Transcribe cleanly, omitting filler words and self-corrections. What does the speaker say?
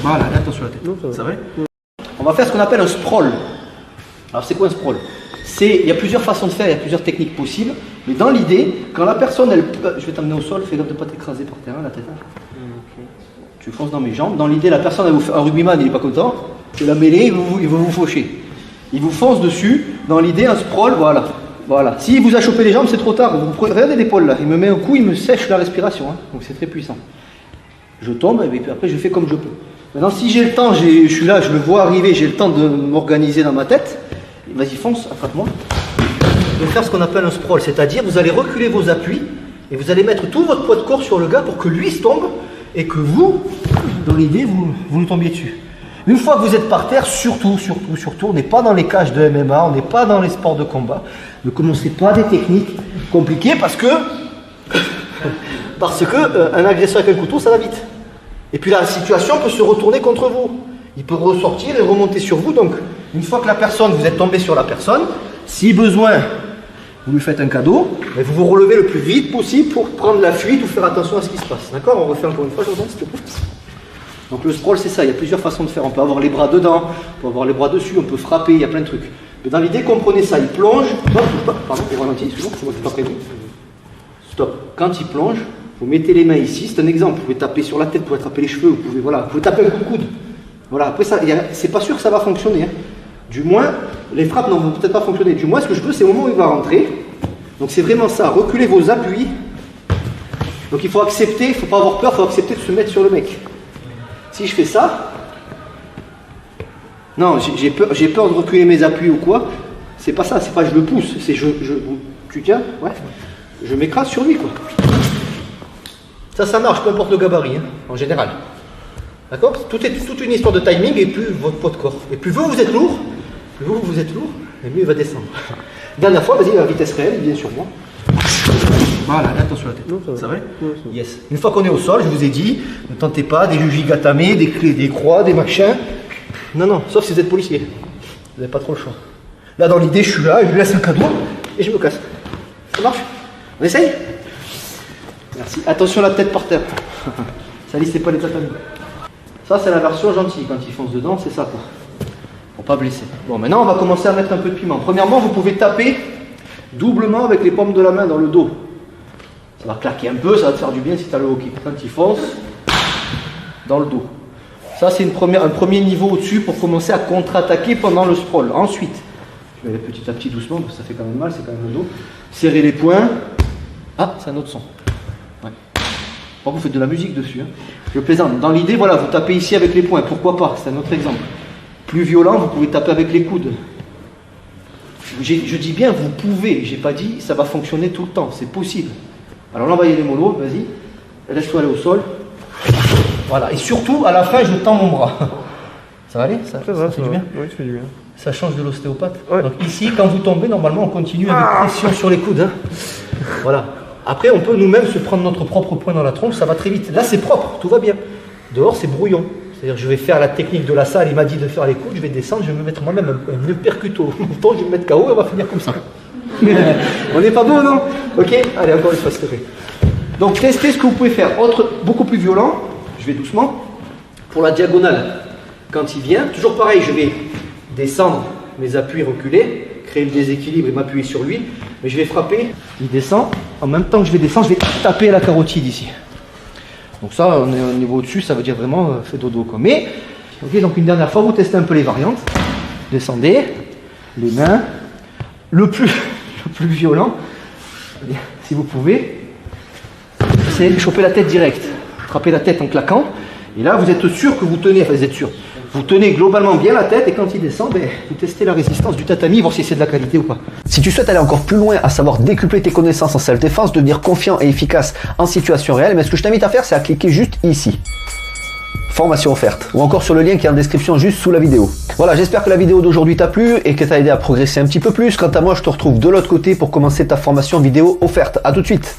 Voilà, attention à la tête. Non, ça va. On va faire ce qu'on appelle un sprawl. Alors c'est quoi un sprawl? Il y a plusieurs façons de faire, il y a plusieurs techniques possibles. Mais dans l'idée, quand la personne, je vais t'amener au sol, fais gaffe de ne pas t'écraser par terre, la tête. Tu fonces dans mes jambes. Dans l'idée, la personne, un rugbyman, il n'est pas content. C'est la mêlée, il veut vous faucher. Il vous fonce dessus. Dans l'idée, un sprawl, voilà. Voilà. S'il vous a chopé les jambes, c'est trop tard. Regardez l'épaule là. Il me met un coup, il me sèche la respiration. Hein. Donc c'est très puissant. Je tombe et puis après je fais comme je peux. Maintenant, si j'ai le temps, je suis là, je le vois arriver, j'ai le temps de m'organiser dans ma tête. Vas-y, fonce, attrape-moi. Je vais faire ce qu'on appelle un sprawl, c'est-à-dire vous allez reculer vos appuis et vous allez mettre tout votre poids de corps sur le gars pour que lui se tombe et que vous, dans l'idée, vous nous tombiez dessus. Une fois que vous êtes par terre, surtout, on n'est pas dans les cages de MMA, on n'est pas dans les sports de combat. Ne commencez pas des techniques compliquées parce que un agresseur avec un couteau, ça va vite. Et puis la situation peut se retourner contre vous. Il peut ressortir et remonter sur vous. Donc, une fois que la personne, vous êtes tombé sur la personne, si besoin, vous lui faites un cadeau, mais vous vous relevez le plus vite possible pour prendre la fuite ou faire attention à ce qui se passe. D'accord? On refait encore une fois, Jordan, s'il te plaît. Donc le sprawl, c'est ça, il y a plusieurs façons de faire. On peut avoir les bras dedans, on peut avoir les bras dessus, on peut frapper, il y a plein de trucs. Mais dans l'idée, comprenez ça, il plonge. Pardon, il ralentit, excusez-moi, c'est moi qui n'ai pas prévu. Stop. Quand il plonge, vous mettez les mains ici, c'est un exemple. Vous pouvez taper sur la tête, vous pouvez attraper les cheveux, vous pouvez taper un coup de coude. Voilà, après, c'est pas sûr que ça va fonctionner. Hein. Du moins, les frappes ne vont peut-être pas fonctionner. Du moins, ce que je veux, c'est au moment où il va rentrer. Donc c'est vraiment ça, reculez vos appuis. Donc il faut accepter, il ne faut pas avoir peur, il faut accepter de se mettre sur le mec. Si je fais ça, non, j'ai peur de reculer mes appuis ou quoi. C'est pas ça, c'est pas je le pousse, c'est tu tiens, ouais, je m'écrase sur lui quoi. Ça marche, peu importe le gabarit, hein, en général. D'accord? Tout est toute une histoire de timing et plus votre poids de corps. Et plus vous êtes lourd, et mieux il va descendre. Dernière fois, vas-y, à vitesse réelle, il vient sur moi. Voilà, attention à la tête. Non, ça va? Yes. Une fois qu'on est au sol, je vous ai dit, ne tentez pas des jujigatame, des clés, des croix, des machins. Non, sauf si vous êtes policier. Vous n'avez pas trop le choix. Là, dans l'idée, je suis là, je lui laisse un cadeau et je me casse. Ça marche? On essaye? Merci. Attention la tête par terre. Salissez pas les tatamis. Ça, c'est la version gentille. Quand il fonce dedans, c'est ça quoi. Pour pas blesser. Bon, maintenant, on va commencer à mettre un peu de piment. Premièrement, vous pouvez taper doublement avec les paumes de la main dans le dos. Ça va claquer un peu, ça va te faire du bien si tu as le hockey. Quand il fonce, dans le dos. Ça, c'est un premier niveau au-dessus pour commencer à contre-attaquer pendant le sprawl. Ensuite, je vais aller petit à petit doucement, parce que ça fait quand même mal, c'est quand même le dos. Serrez les poings. Ah, c'est un autre son. Ouais. Bon, vous faites de la musique dessus. Hein. Je plaisante. Dans l'idée, voilà, vous tapez ici avec les poings. Pourquoi pas? C'est un autre exemple. Plus violent, vous pouvez taper avec les coudes. Je dis bien, vous pouvez. J'ai pas dit ça va fonctionner tout le temps. C'est possible. Alors là, on va y aller mollo. Vas-y. Laisse-toi aller au sol. Voilà. Et surtout, à la fin, je tends mon bras. Ça va aller? Ça fait du bien? Oui, ça fait du bien. Ça change de l'ostéopathe. Ouais. Donc ici, quand vous tombez, normalement, on continue avec pression sur les coudes. Hein. Voilà. Après, on peut nous-mêmes se prendre notre propre poing dans la tronche. Ça va très vite. Là, c'est propre. Tout va bien. Dehors, c'est brouillon. C'est-à-dire, je vais faire la technique de la salle. Il m'a dit de faire les coudes. Je vais descendre. Je vais me mettre moi-même un percuto. Autant je vais me mettre KO et on va finir comme ça. On n'est pas bon, non? Ok. Allez, encore une fois, s'il te plaît. Donc, testez ce que vous pouvez faire. Beaucoup plus violent. Je vais doucement. Pour la diagonale, quand il vient, toujours pareil, je vais descendre mes appuis, reculer, créer le déséquilibre et m'appuyer sur lui. Mais je vais frapper, il descend. En même temps que je vais descendre, je vais taper à la carotide ici. Donc ça, on est au niveau au-dessus, ça veut dire vraiment fait dodo quoi. Mais, ok, donc une dernière fois, vous testez un peu les variantes. Descendez, les mains. Le plus violent, si vous pouvez, c'est choper la tête directe. Frapper la tête en claquant. Et là, vous êtes sûr que vous tenez, enfin vous êtes sûr. Vous tenez globalement bien la tête et quand il descend, vous testez la résistance du tatami, voir si c'est de la qualité ou pas. Si tu souhaites aller encore plus loin, à savoir décupler tes connaissances en self-défense, devenir confiant et efficace en situation réelle, mais ce que je t'invite à faire, c'est à cliquer juste ici. Formation offerte. Ou encore sur le lien qui est en description juste sous la vidéo. Voilà, j'espère que la vidéo d'aujourd'hui t'a plu et que t'a aidé à progresser un petit peu plus. Quant à moi, je te retrouve de l'autre côté pour commencer ta formation vidéo offerte. À tout de suite.